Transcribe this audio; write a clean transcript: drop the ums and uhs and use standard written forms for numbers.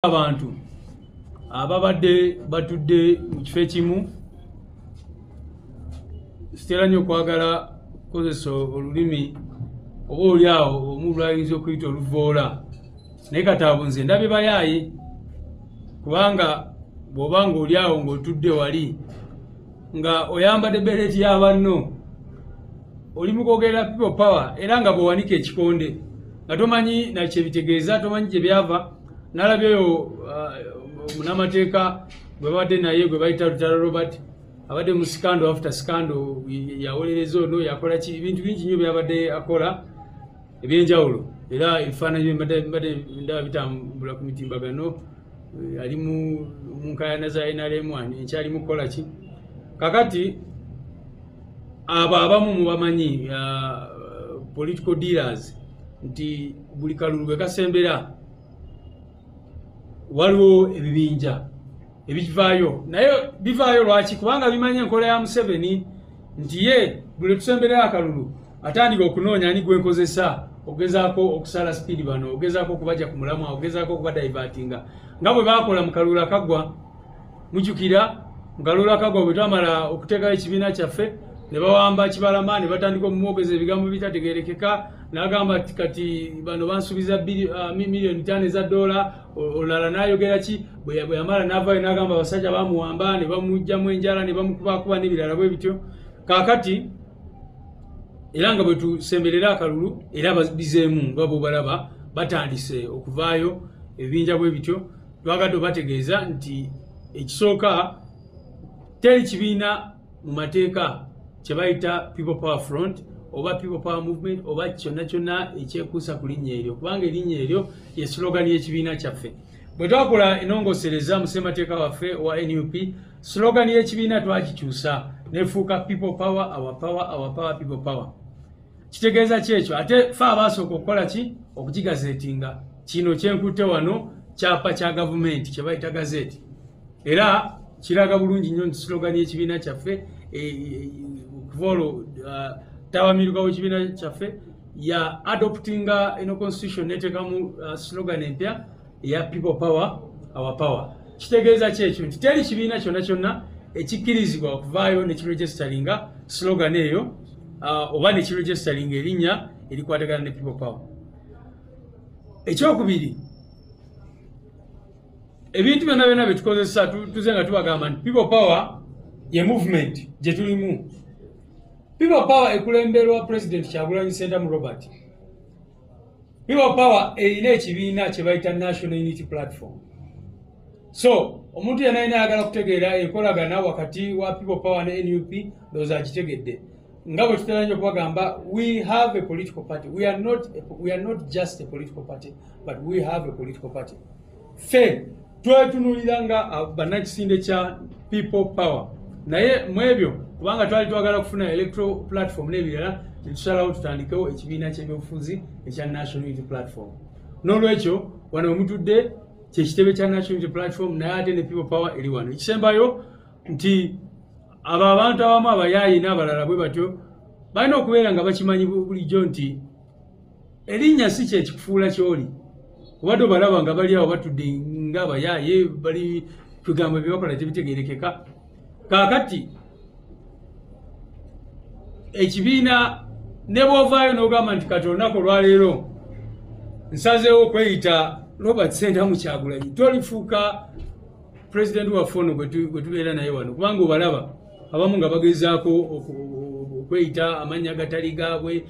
Abantu ababadde batudde mu kifo ekimu sitera nnyo okwagala kukozesa olulimi oba oliawo omuntu lwayinza okuyita oluvoola naye kataabo nze ndabye bayaayi kubanga bw'oba ng'oliawo ng'otudde wali nga oyambadde bereti y'abanno oli mu kwogera people power era nga bw'owanika ekikonde nga tomanyi nakyebitegeeza tomanyi gye byava. Nalabyeyo munamateeka gwe badde naye gwe bayita Lutalo Robert abadde mu scandal after scandal yawolereza ono yakola ki ebintu bingi nnyo byabadde akola ebyenjawulo era ebifaananyi mbadde ndaba bitambula ku mitimbagano ali mu nkayana za NRM enkyali mu kukola ki kakati abo abamu mubamanyi political dealers nti buli kalulu bwe kasembera waliwo ebibinja ebivaayo naye bivaayo lwaki kubanga bimanye enkola ya Museveni nti ye buli tusembera akalulu atandika okunoonya ani gwenkozesa ogezaako okusala speed bano ogezaako okubaja ku mulamwa ogezaako okubadaivatinga nga bwe bakola mu kalulu akagwa mujjukira mu kalulu akagwa bwe twamala okuteekayo ekibiina kyaffe ne bawamba Kibalama ne batandika omumwogeza ebigambo bitategeerekeka n'agamba kati bano bansuubiza miliyoni 5 eza dola olala n'ayogera ki bwe yamala n'avaayo n'agamba abasajja bamuwamba ne bamugjamu enjala ne bamukubakuba n'ebirala bwe bityo kaakati era nga bwe tusemberera akalulu era bizeemu nga bw'obalaba batandise okuvaayo ebibinja bwe bityo twagadde obategeeza nti ekisooka teri kibiina mu mateeka kye bayita People Power Front oba People Power Movement oba kyonna kyonna ekyekuusa ku linnya eryo kubanga erinnya eryo ye slogan y'ekibiina kyaffe. Bwe twakola enongosereza mu ssemateeka waffe wa NUP slogan y'ekibiina twakikyusa nefuuka People Power, our power, our power, People Power. Kitegeeza kyekyo ate fe abaasooka okukola ki okukigazeetinga kino kyenkutte wano kyapa kya gavumenti kye bayita gazeeti era kiraga bulungi nnyo nti slogan y'ekibiina kyaffe okuvolo tawamiruka w'ekibiina kyaffe ya adoptinga eno constitution neteekamu slogan empya eya People Power, our power. Kitegeeza kyekyo nti teri kibiina kyonna kyonna ekikkirizibwa okuvaayo ne kiregisteringa slogan eyo oba ne kiregisteringa erinnya erikwatagana ne People Power. Ekyokubiri ebintu byonna byonna bye tukozesa tuze nga tubagamba nti People Power ye movement gye tulimu. People Power ekulemberwa President Kyagulanyi Ssentamu Robert. People Power erina ekibiina kye bayita National Unity Platform. So omuntu yenna ayagala kutegeera enkolagana wakati wa People Power ne NUP ndowooza agitegedde. Nga bwe tutera nnyo kubagamba we have a political party. We are not just a political party, but we have a political party. Fe twetunulira nga bannakisinde kya People Power. Naye mu ebyo kubanga twali twagala kufuna electoral platform n'ebirala netusalawo tutandikewo ekibiina ky'ebyobufuzi ekya National Unity Platform. N'olwekyo wano mutudde kyekitebe kya National Unity Platform naye ate ne People Power eri wano. Ekisembayo nti abo abantu abamu abayaayi n'abalala bwe batyo balina okubeera nga bakimanyi bulijjo nti erinnya si kyekikufuula ky'oli kubadde obalaba nga bali awo batudde ng'abayaayi bali bigambo bye bakola tebitegeerekeka. Kaakati ekibiina ne bw'ovaayo n'ogamba nti kati olunaku olwaleero nsazeewo okweyita Robert Ssentamu Kyagulanyi tolifuuka pulezidenti waffe ono gwe tubeera naye wano kubanga obalaba abamu nga bagezaako okweyita amannya agatali gaabwe.